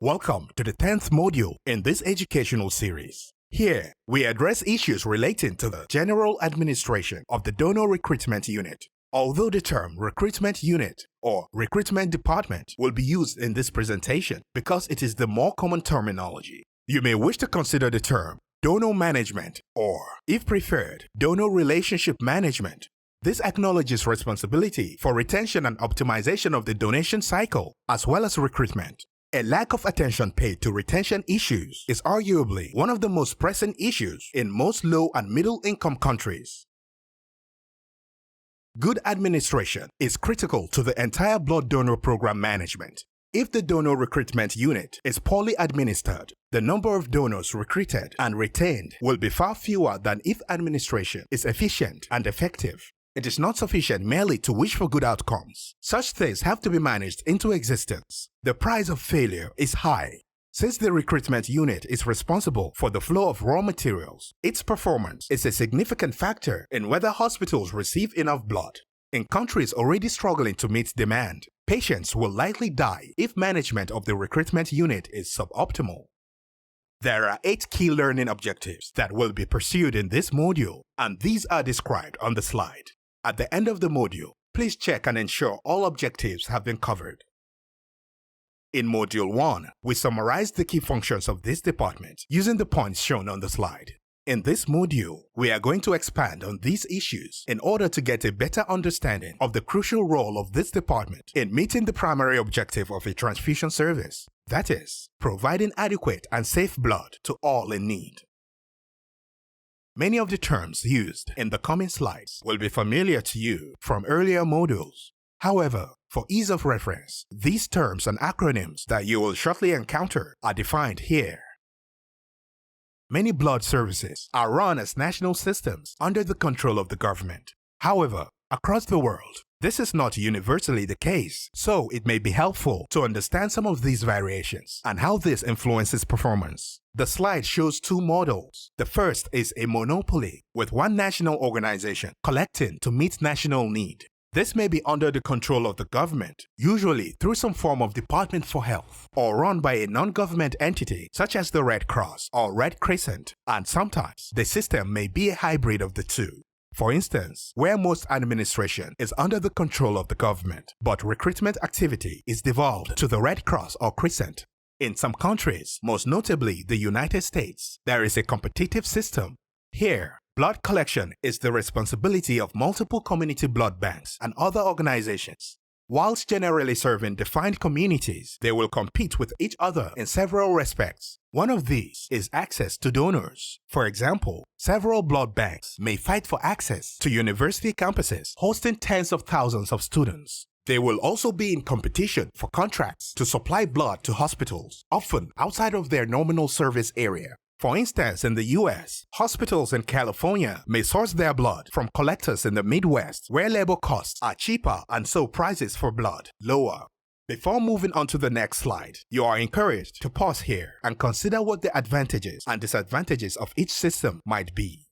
Welcome to the 10th module in this educational series. Here, we address issues relating to the general administration of the Donor Recruitment Unit. Although the term Recruitment Unit or Recruitment Department will be used in this presentation because it is the more common terminology, you may wish to consider the term Donor Management or, if preferred, Donor Relationship Management. This acknowledges responsibility for retention and optimization of the donation cycle as well as recruitment. A lack of attention paid to retention issues is arguably one of the most pressing issues in most low and middle income countries. Good administration is critical to the entire blood donor program management. If the donor recruitment unit is poorly administered, the number of donors recruited and retained will be far fewer than if administration is efficient and effective. It is not sufficient merely to wish for good outcomes. Such things have to be managed into existence. The price of failure is high. Since the recruitment unit is responsible for the flow of raw materials, its performance is a significant factor in whether hospitals receive enough blood. In countries already struggling to meet demand, patients will likely die if management of the recruitment unit is suboptimal. There are 8 key learning objectives that will be pursued in this module, and these are described on the slide. At the end of the module, please check and ensure all objectives have been covered. In Module 1, we summarized the key functions of this department using the points shown on the slide. In this module, we are going to expand on these issues in order to get a better understanding of the crucial role of this department in meeting the primary objective of a transfusion service, that is, providing adequate and safe blood to all in need. Many of the terms used in the coming slides will be familiar to you from earlier modules. However, for ease of reference, these terms and acronyms that you will shortly encounter are defined here. Many blood services are run as national systems under the control of the government. However, across the world, this is not universally the case, so it may be helpful to understand some of these variations and how this influences performance. The slide shows 2 models. The first is a monopoly, with one national organization collecting to meet national need. This may be under the control of the government, usually through some form of Department for Health, or run by a non-government entity such as the Red Cross or Red Crescent, and sometimes the system may be a hybrid of the two. For instance, where most administration is under the control of the government, but recruitment activity is devolved to the Red Cross or Crescent. In some countries, most notably the United States, there is a competitive system. Here, blood collection is the responsibility of multiple community blood banks and other organizations. Whilst generally serving defined communities, they will compete with each other in several respects. One of these is access to donors. For example, several blood banks may fight for access to university campuses hosting tens of thousands of students. They will also be in competition for contracts to supply blood to hospitals, often outside of their nominal service area. For instance, in the US, hospitals in California may source their blood from collectors in the Midwest, where labor costs are cheaper and so prices for blood lower. Before moving on to the next slide, you are encouraged to pause here and consider what the advantages and disadvantages of each system might be.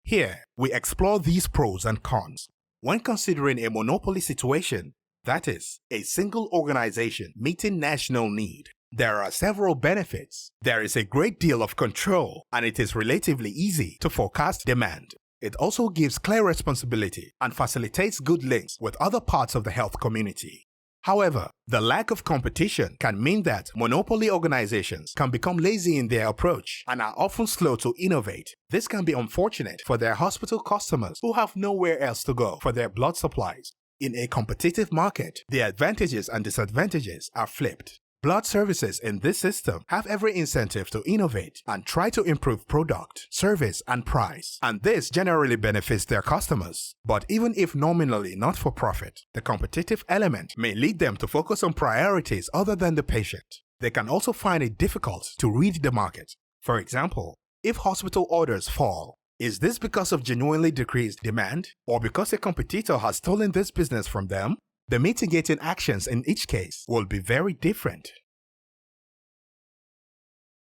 Here, we explore these pros and cons. When considering a monopoly situation, that is, a single organization meeting national need, there are several benefits. There is a great deal of control, and it is relatively easy to forecast demand. It also gives clear responsibility and facilitates good links with other parts of the health community. However, the lack of competition can mean that monopoly organizations can become lazy in their approach and are often slow to innovate. This can be unfortunate for their hospital customers who have nowhere else to go for their blood supplies. In a competitive market, the advantages and disadvantages are flipped. Blood services in this system have every incentive to innovate and try to improve product, service, and price, and this generally benefits their customers. But even if nominally not for profit, the competitive element may lead them to focus on priorities other than the patient. They can also find it difficult to read the market. For example, if hospital orders fall, is this because of genuinely decreased demand, or because a competitor has stolen this business from them? The mitigating actions in each case will be very different.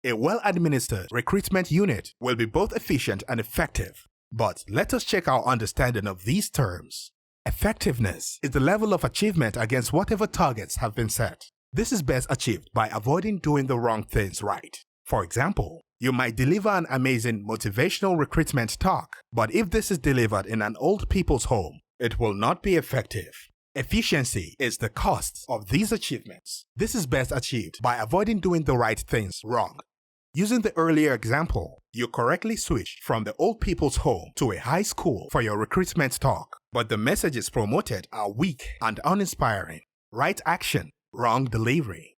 A well-administered recruitment unit will be both efficient and effective. But let us check our understanding of these terms. Effectiveness is the level of achievement against whatever targets have been set. This is best achieved by avoiding doing the wrong things right. For example, you might deliver an amazing motivational recruitment talk, but if this is delivered in an old people's home, it will not be effective. Efficiency is the cost of these achievements. This is best achieved by avoiding doing the right things wrong. Using the earlier example, you correctly switched from the old people's home to a high school for your recruitment talk, but the messages promoted are weak and uninspiring. Right action, wrong delivery.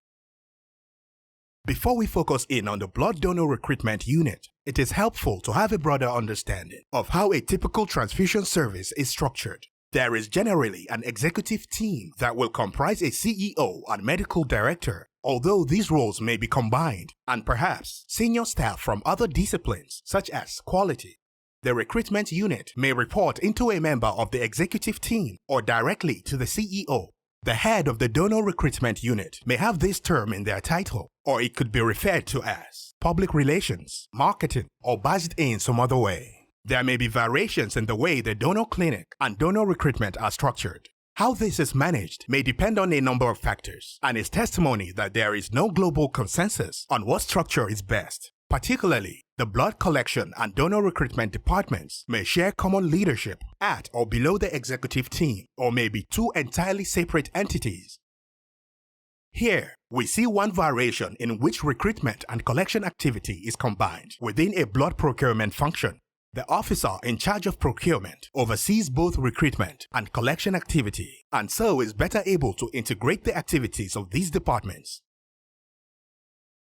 Before we focus in on the blood donor recruitment unit, it is helpful to have a broader understanding of how a typical transfusion service is structured. There is generally an executive team that will comprise a CEO and medical director, although these roles may be combined, and perhaps senior staff from other disciplines such as quality. The recruitment unit may report into a member of the executive team or directly to the CEO. The head of the donor recruitment unit may have this term in their title, or it could be referred to as public relations, marketing, or badged in some other way. There may be variations in the way the donor clinic and donor recruitment are structured. How this is managed may depend on a number of factors, and is testimony that there is no global consensus on what structure is best. Particularly, the blood collection and donor recruitment departments may share common leadership at or below the executive team, or may be two entirely separate entities. Here, we see one variation in which recruitment and collection activity is combined within a blood procurement function. The officer in charge of procurement oversees both recruitment and collection activity, and so is better able to integrate the activities of these departments.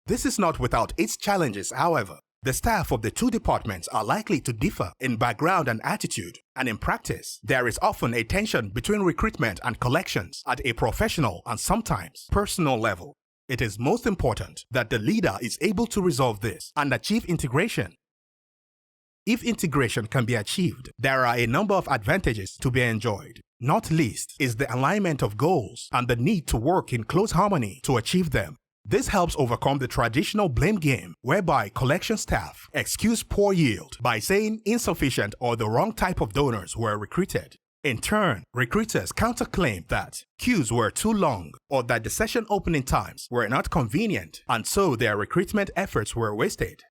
This is not without its challenges, however. The staff of the two departments are likely to differ in background and attitude, and in practice, there is often a tension between recruitment and collections at a professional and sometimes personal level. It is most important that the leader is able to resolve this and achieve integration. If integration can be achieved, there are a number of advantages to be enjoyed. Not least is the alignment of goals and the need to work in close harmony to achieve them. This helps overcome the traditional blame game whereby collection staff excuse poor yield by saying insufficient or the wrong type of donors were recruited. In turn, recruiters counterclaim that queues were too long or that the session opening times were not convenient, and so their recruitment efforts were wasted.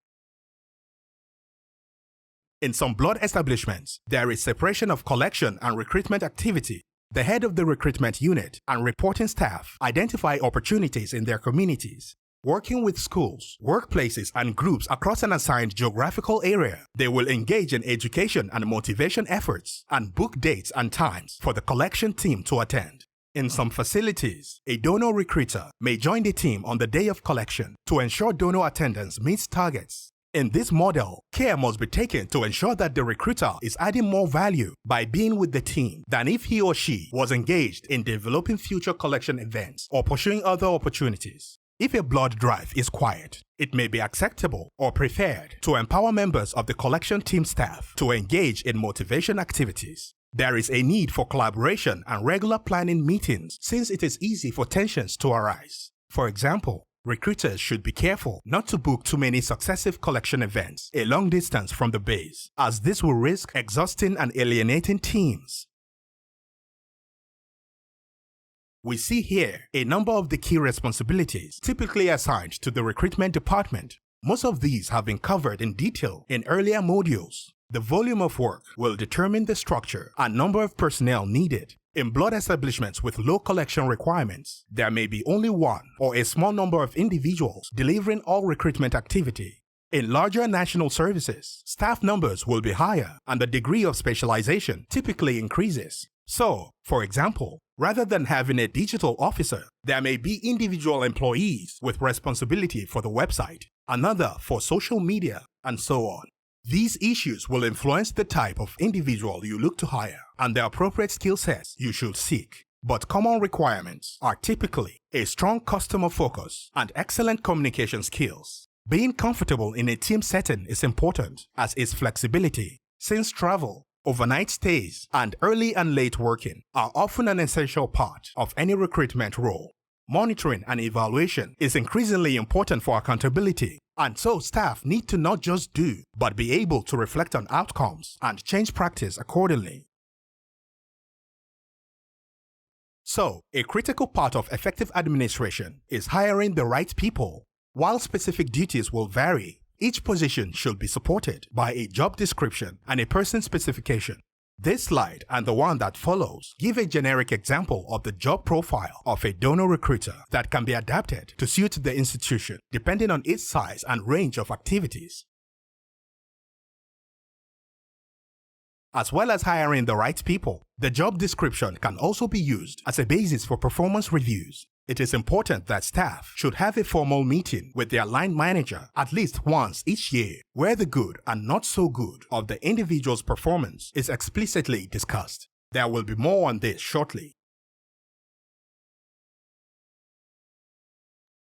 In some blood establishments, there is separation of collection and recruitment activity. The head of the recruitment unit and reporting staff identify opportunities in their communities. Working with schools, workplaces, and groups across an assigned geographical area, they will engage in education and motivation efforts and book dates and times for the collection team to attend. In some facilities, a donor recruiter may join the team on the day of collection to ensure donor attendance meets targets. In this model, care must be taken to ensure that the recruiter is adding more value by being with the team than if he or she was engaged in developing future collection events or pursuing other opportunities. If a blood drive is quiet, it may be acceptable or preferred to empower members of the collection team staff to engage in motivation activities. There is a need for collaboration and regular planning meetings since it is easy for tensions to arise. For example, recruiters should be careful not to book too many successive collection events a long distance from the base, as this will risk exhausting and alienating teams. We see here a number of the key responsibilities typically assigned to the recruitment department. Most of these have been covered in detail in earlier modules. The volume of work will determine the structure and number of personnel needed. In blood establishments with low collection requirements, there may be only one or a small number of individuals delivering all recruitment activity. In larger national services, staff numbers will be higher and the degree of specialization typically increases. So, for example, rather than having a digital officer, there may be individual employees with responsibility for the website, another for social media, and so on. These issues will influence the type of individual you look to hire and the appropriate skill sets you should seek. But common requirements are typically a strong customer focus and excellent communication skills. Being comfortable in a team setting is important, as is flexibility, since travel, overnight stays, and early and late working are often an essential part of any recruitment role. Monitoring and evaluation is increasingly important for accountability, and so staff need to not just do, but be able to reflect on outcomes and change practice accordingly. So, a critical part of effective administration is hiring the right people. While specific duties will vary, each position should be supported by a job description and a person specification. This slide and the one that follows give a generic example of the job profile of a donor recruiter that can be adapted to suit the institution depending on its size and range of activities. As well as hiring the right people, the job description can also be used as a basis for performance reviews. It is important that staff should have a formal meeting with their line manager at least once each year, where the good and not so good of the individual's performance is explicitly discussed. There will be more on this shortly.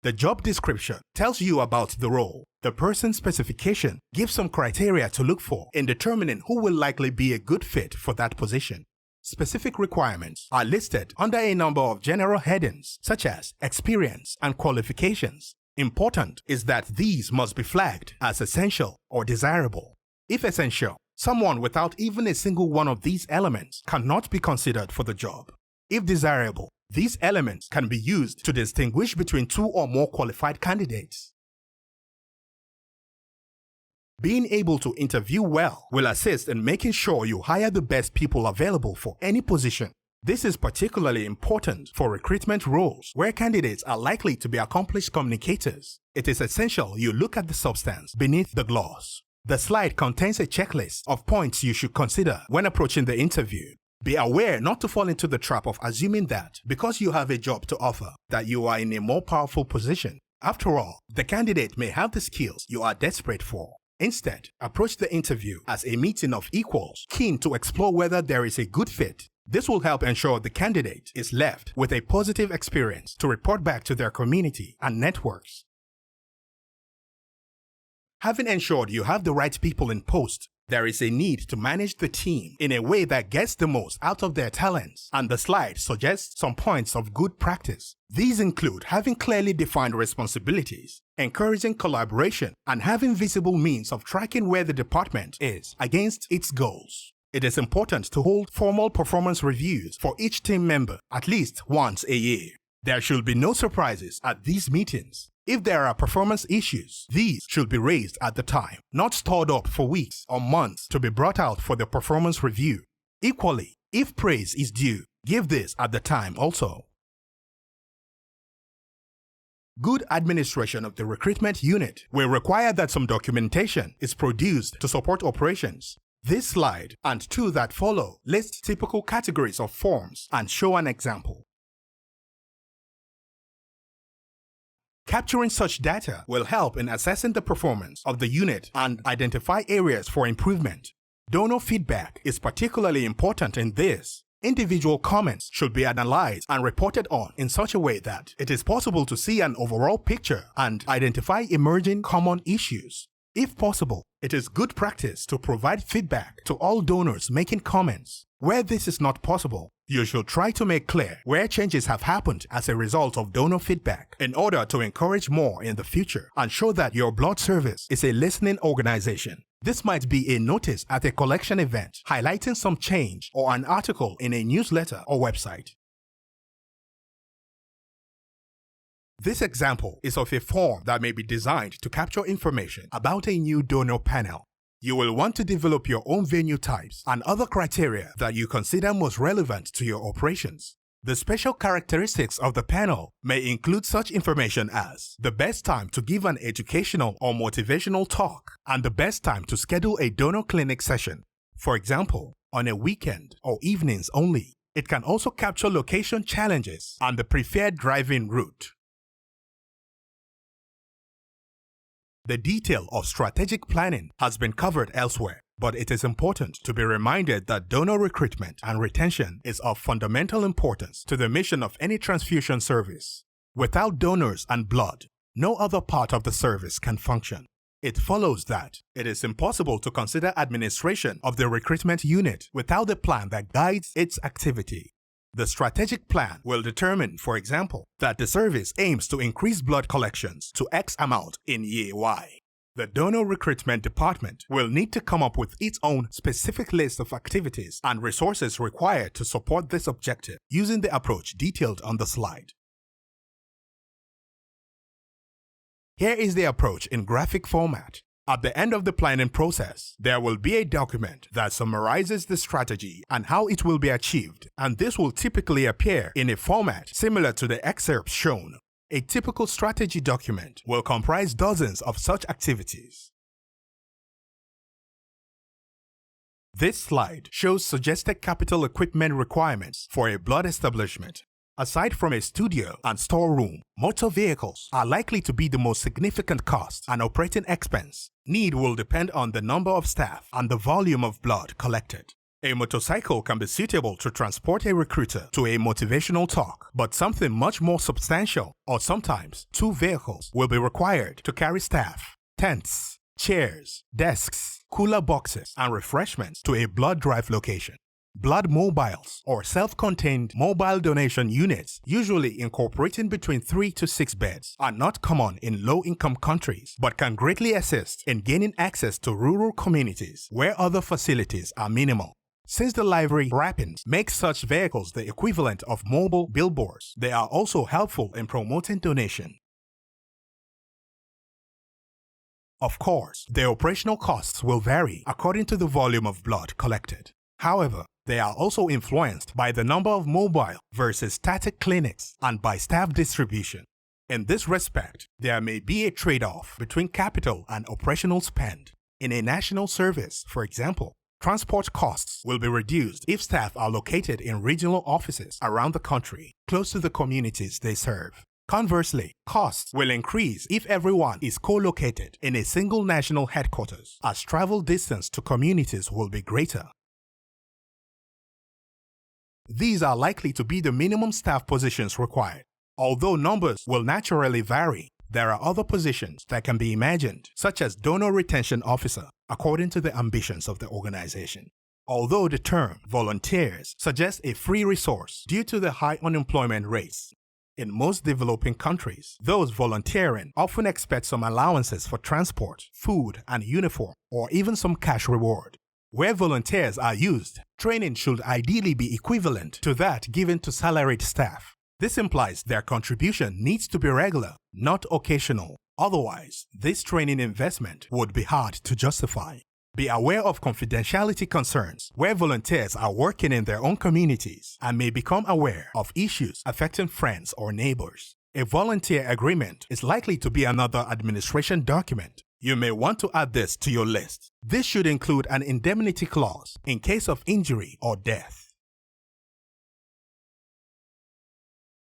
The job description tells you about the role. The person specification gives some criteria to look for in determining who will likely be a good fit for that position. Specific requirements are listed under a number of general headings such as experience and qualifications. Important is that these must be flagged as essential or desirable. If essential, someone without even a single one of these elements cannot be considered for the job. If desirable, these elements can be used to distinguish between two or more qualified candidates. Being able to interview well will assist in making sure you hire the best people available for any position. This is particularly important for recruitment roles where candidates are likely to be accomplished communicators. It is essential you look at the substance beneath the gloss. The slide contains a checklist of points you should consider when approaching the interview. Be aware not to fall into the trap of assuming that because you have a job to offer, that you are in a more powerful position. After all, the candidate may have the skills you are desperate for. Instead, approach the interview as a meeting of equals, keen to explore whether there is a good fit. This will help ensure the candidate is left with a positive experience to report back to their community and networks. Having ensured you have the right people in post, there is a need to manage the team in a way that gets the most out of their talents, and the slide suggests some points of good practice. These include having clearly defined responsibilities, encouraging collaboration, and having visible means of tracking where the department is against its goals. It is important to hold formal performance reviews for each team member at least once a year. There should be no surprises at these meetings. If there are performance issues, these should be raised at the time, not stored up for weeks or months to be brought out for the performance review. Equally, if praise is due, give this at the time also. Good administration of the recruitment unit will require that some documentation is produced to support operations. This slide and two that follow list typical categories of forms and show an example. Capturing such data will help in assessing the performance of the unit and identify areas for improvement. Donor feedback is particularly important in this. Individual comments should be analyzed and reported on in such a way that it is possible to see an overall picture and identify emerging common issues. If possible, it is good practice to provide feedback to all donors making comments. Where this is not possible, you should try to make clear where changes have happened as a result of donor feedback in order to encourage more in the future and show that your blood service is a listening organization. This might be a notice at a collection event highlighting some change or an article in a newsletter or website. This example is of a form that may be designed to capture information about a new donor panel. You will want to develop your own venue types and other criteria that you consider most relevant to your operations. The special characteristics of the panel may include such information as the best time to give an educational or motivational talk and the best time to schedule a donor clinic session, for example, on a weekend or evenings only. It can also capture location challenges and the preferred driving route. The detail of strategic planning has been covered elsewhere, but it is important to be reminded that donor recruitment and retention is of fundamental importance to the mission of any transfusion service. Without donors and blood, no other part of the service can function. It follows that it is impossible to consider administration of the recruitment unit without a plan that guides its activity. The strategic plan will determine, for example, that the service aims to increase blood collections to X amount in year Y. The Donor Recruitment Department will need to come up with its own specific list of activities and resources required to support this objective using the approach detailed on the slide. Here is the approach in graphic format. At the end of the planning process, there will be a document that summarizes the strategy and how it will be achieved, and this will typically appear in a format similar to the excerpts shown. A typical strategy document will comprise dozens of such activities. This slide shows suggested capital equipment requirements for a blood establishment. Aside from a studio and storeroom, motor vehicles are likely to be the most significant cost and operating expense. Need will depend on the number of staff and the volume of blood collected. A motorcycle can be suitable to transport a recruiter to a motivational talk, but something much more substantial, or sometimes 2 vehicles, will be required to carry staff, tents, chairs, desks, cooler boxes, and refreshments to a blood drive location. Blood mobiles or self-contained mobile donation units, usually incorporating between 3 to 6 beds, are not common in low-income countries but can greatly assist in gaining access to rural communities where other facilities are minimal. Since the livery wrappings make such vehicles the equivalent of mobile billboards, they are also helpful in promoting donation. Of course, the operational costs will vary according to the volume of blood collected. However, they are also influenced by the number of mobile versus static clinics and by staff distribution. In this respect, there may be a trade-off between capital and operational spend. In a national service, for example, transport costs will be reduced if staff are located in regional offices around the country, close to the communities they serve. Conversely, costs will increase if everyone is co-located in a single national headquarters, as travel distance to communities will be greater. These are likely to be the minimum staff positions required. Although numbers will naturally vary, there are other positions that can be imagined, such as donor retention officer, according to the ambitions of the organization. Although the term volunteers suggests a free resource due to the high unemployment rates, in most developing countries, those volunteering often expect some allowances for transport, food, and uniform, or even some cash reward. Where volunteers are used, training should ideally be equivalent to that given to salaried staff. This implies their contribution needs to be regular, not occasional. Otherwise, this training investment would be hard to justify. Be aware of confidentiality concerns where volunteers are working in their own communities and may become aware of issues affecting friends or neighbors. A volunteer agreement is likely to be another administration document. You may want to add this to your list. This should include an indemnity clause in case of injury or death.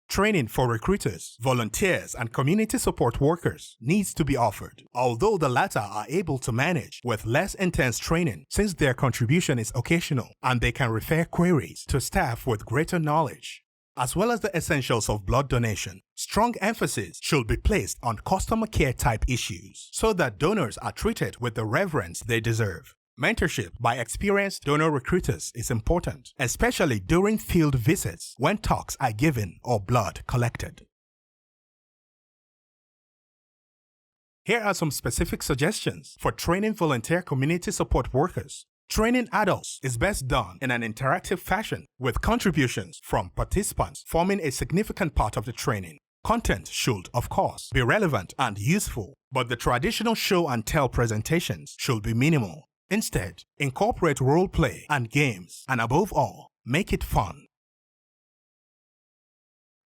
Training for recruiters, volunteers, and community support workers needs to be offered, although the latter are able to manage with less intense training since their contribution is occasional and they can refer queries to staff with greater knowledge. As well as the essentials of blood donation, strong emphasis should be placed on customer care type issues so that donors are treated with the reverence they deserve. Mentorship by experienced donor recruiters is important, especially during field visits when talks are given or blood collected. Here are some specific suggestions for training volunteer community support workers. Training adults is best done in an interactive fashion, with contributions from participants forming a significant part of the training. Content should, of course, be relevant and useful, but the traditional show and tell presentations should be minimal. Instead, incorporate role play and games, and above all, make it fun.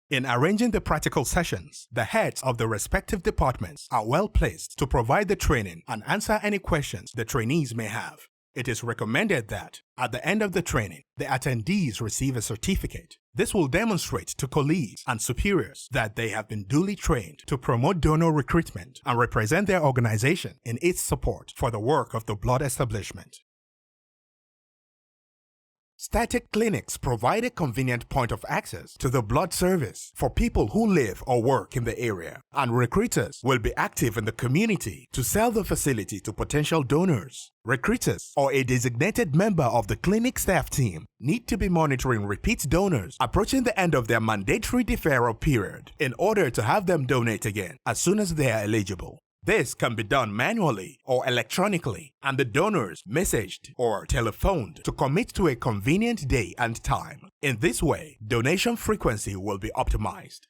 In arranging the practical sessions, the heads of the respective departments are well placed to provide the training and answer any questions the trainees may have. It is recommended that, at the end of the training, the attendees receive a certificate. This will demonstrate to colleagues and superiors that they have been duly trained to promote donor recruitment and represent their organization in its support for the work of the blood establishment. Static clinics provide a convenient point of access to the blood service for people who live or work in the area, and recruiters will be active in the community to sell the facility to potential donors. Recruiters or a designated member of the clinic staff team need to be monitoring repeat donors approaching the end of their mandatory deferral period in order to have them donate again as soon as they are eligible. This can be done manually or electronically, and the donors messaged or telephoned to commit to a convenient day and time. In this way, donation frequency will be optimized.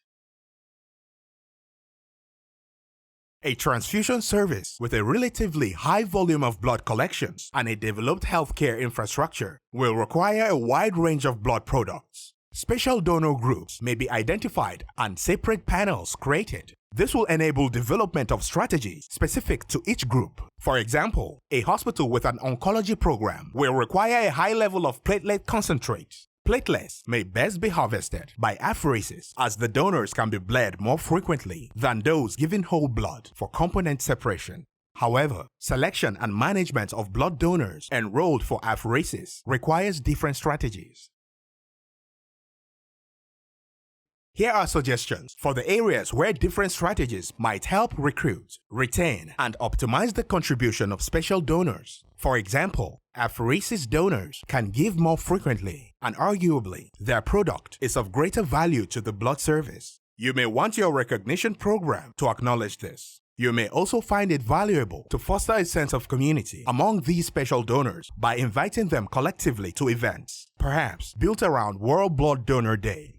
A transfusion service with a relatively high volume of blood collections and a developed healthcare infrastructure will require a wide range of blood products. Special donor groups may be identified and separate panels created. This will enable development of strategies specific to each group. For example, a hospital with an oncology program will require a high level of platelet concentrate. Platelets may best be harvested by apheresis, as the donors can be bled more frequently than those giving whole blood for component separation. However, selection and management of blood donors enrolled for apheresis requires different strategies. Here are suggestions for the areas where different strategies might help recruit, retain, and optimize the contribution of special donors. For example, apheresis donors can give more frequently, and arguably, their product is of greater value to the blood service. You may want your recognition program to acknowledge this. You may also find it valuable to foster a sense of community among these special donors by inviting them collectively to events, perhaps built around World Blood Donor Day.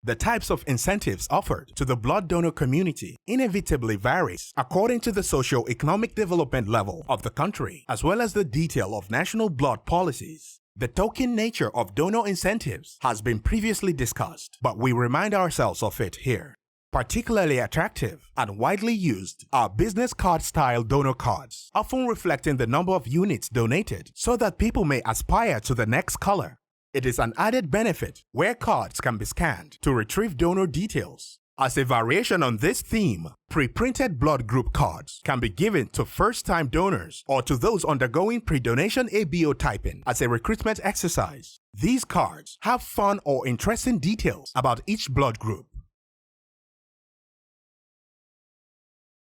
The types of incentives offered to the blood donor community inevitably varies according to the socio-economic development level of the country, as well as the detail of national blood policies. The token nature of donor incentives has been previously discussed, but we remind ourselves of it here. Particularly attractive and widely used are business card-style donor cards, often reflecting the number of units donated so that people may aspire to the next color. It is an added benefit where cards can be scanned to retrieve donor details. As a variation on this theme, pre-printed blood group cards can be given to first-time donors or to those undergoing pre-donation ABO typing as a recruitment exercise. These cards have fun or interesting details about each blood group.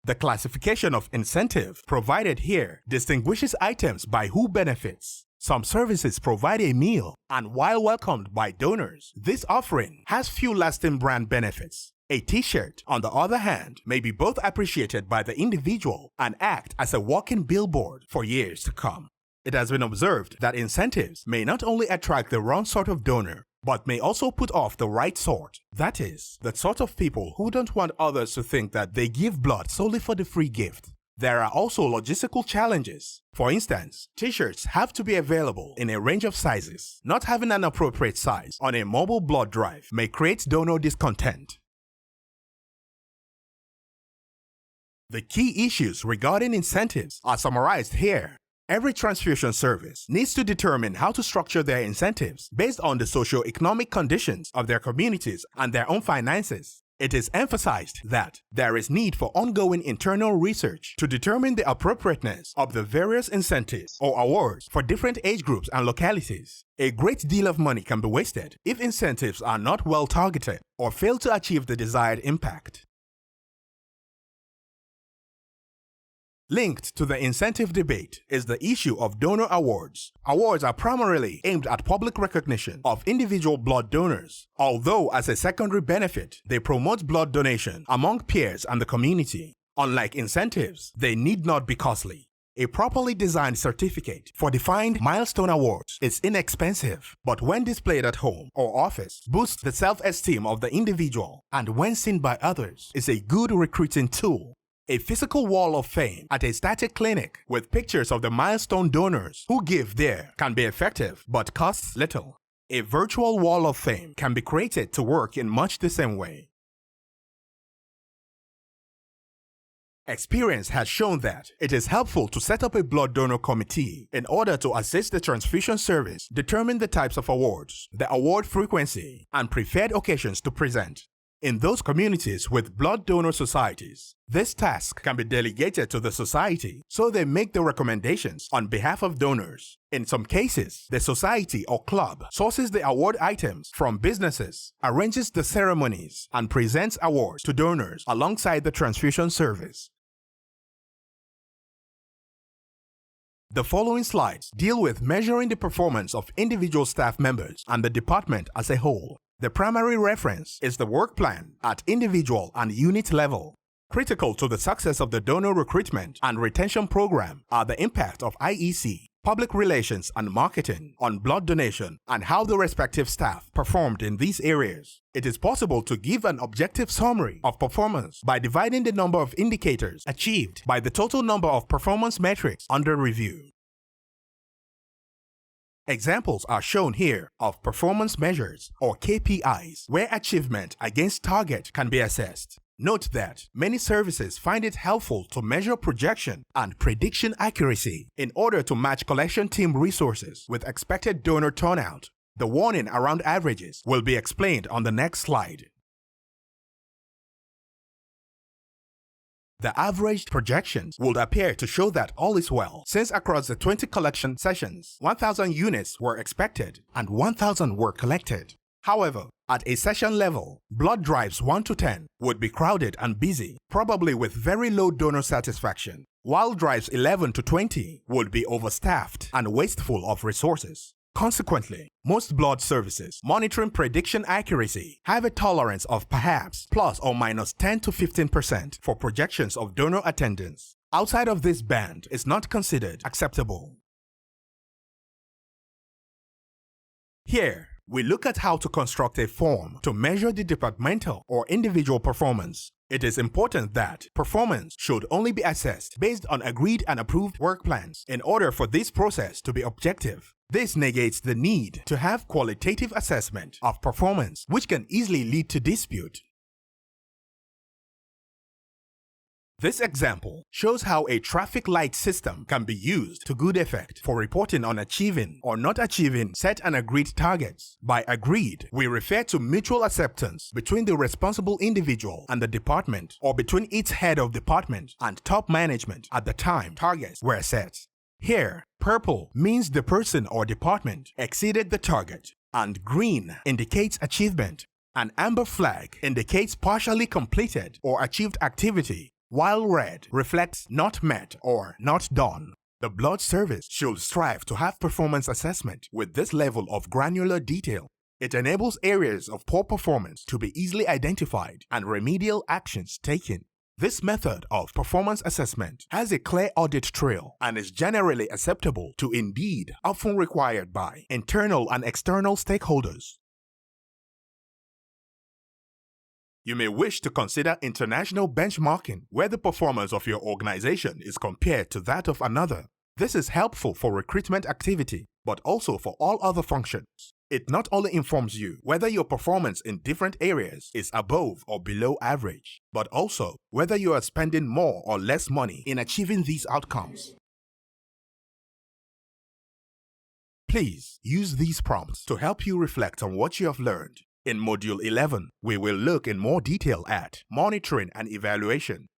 The classification of incentive provided here distinguishes items by who benefits. Some services provide a meal, and while welcomed by donors, this offering has few lasting brand benefits. A t-shirt, on the other hand, may be both appreciated by the individual and act as a walking billboard for years to come. It has been observed that incentives may not only attract the wrong sort of donor, but may also put off the right sort. That is, the sort of people who don't want others to think that they give blood solely for the free gift. There are also logistical challenges. For instance, t-shirts have to be available in a range of sizes. Not having an appropriate size on a mobile blood drive may create donor discontent. The key issues regarding incentives are summarized here. Every transfusion service needs to determine how to structure their incentives based on the socio-economic conditions of their communities and their own finances. It is emphasized that there is need for ongoing internal research to determine the appropriateness of the various incentives or awards for different age groups and localities. A great deal of money can be wasted if incentives are not well targeted or fail to achieve the desired impact. Linked to the incentive debate is the issue of donor awards. Awards are primarily aimed at public recognition of individual blood donors, although as a secondary benefit, they promote blood donation among peers and the community. Unlike incentives, they need not be costly. A properly designed certificate for defined milestone awards is inexpensive, but when displayed at home or office, boosts the self-esteem of the individual, and when seen by others, is a good recruiting tool. A physical wall of fame at a static clinic with pictures of the milestone donors who give there can be effective but costs little. A virtual wall of fame can be created to work in much the same way. Experience has shown that it is helpful to set up a blood donor committee in order to assist the transfusion service determine the types of awards, the award frequency, and preferred occasions to present. In those communities with blood donor societies, this task can be delegated to the society so they make the recommendations on behalf of donors. In some cases, the society or club sources the award items from businesses, arranges the ceremonies, and presents awards to donors alongside the transfusion service. The following slides deal with measuring the performance of individual staff members and the department as a whole. The primary reference is the work plan at individual and unit level. Critical to the success of the donor recruitment and retention program are the impact of IEC, public relations and marketing on blood donation and how the respective staff performed in these areas. It is possible to give an objective summary of performance by dividing the number of indicators achieved by the total number of performance metrics under review. Examples are shown here of performance measures or KPIs where achievement against target can be assessed. Note that many services find it helpful to measure projection and prediction accuracy in order to match collection team resources with expected donor turnout. The warning around averages will be explained on the next slide. The averaged projections would appear to show that all is well, since across the 20 collection sessions, 1,000 units were expected and 1,000 were collected. However, at a session level, blood drives 1 to 10 would be crowded and busy, probably with very low donor satisfaction, while drives 11 to 20 would be overstaffed and wasteful of resources. Consequently, most blood services monitoring prediction accuracy have a tolerance of perhaps plus or minus 10 to 15% for projections of donor attendance. Outside of this band is not considered acceptable. Here, we look at how to construct a form to measure the departmental or individual performance. It is important that performance should only be assessed based on agreed and approved work plans in order for this process to be objective. This negates the need to have qualitative assessment of performance, which can easily lead to dispute. This example shows how a traffic light system can be used to good effect for reporting on achieving or not achieving set and agreed targets. By agreed, we refer to mutual acceptance between the responsible individual and the department, or between its head of department and top management at the time targets were set. Here, purple means the person or department exceeded the target, and green indicates achievement. An amber flag indicates partially completed or achieved activity, while red reflects not met or not done. The blood service should strive to have performance assessment with this level of granular detail. It enables areas of poor performance to be easily identified and remedial actions taken. This method of performance assessment has a clear audit trail and is generally acceptable to indeed often required by internal and external stakeholders. You may wish to consider international benchmarking where the performance of your organization is compared to that of another. This is helpful for recruitment activity, but also for all other functions. It not only informs you whether your performance in different areas is above or below average, but also whether you are spending more or less money in achieving these outcomes. Please use these prompts to help you reflect on what you have learned. In Module 11, we will look in more detail at monitoring and evaluation,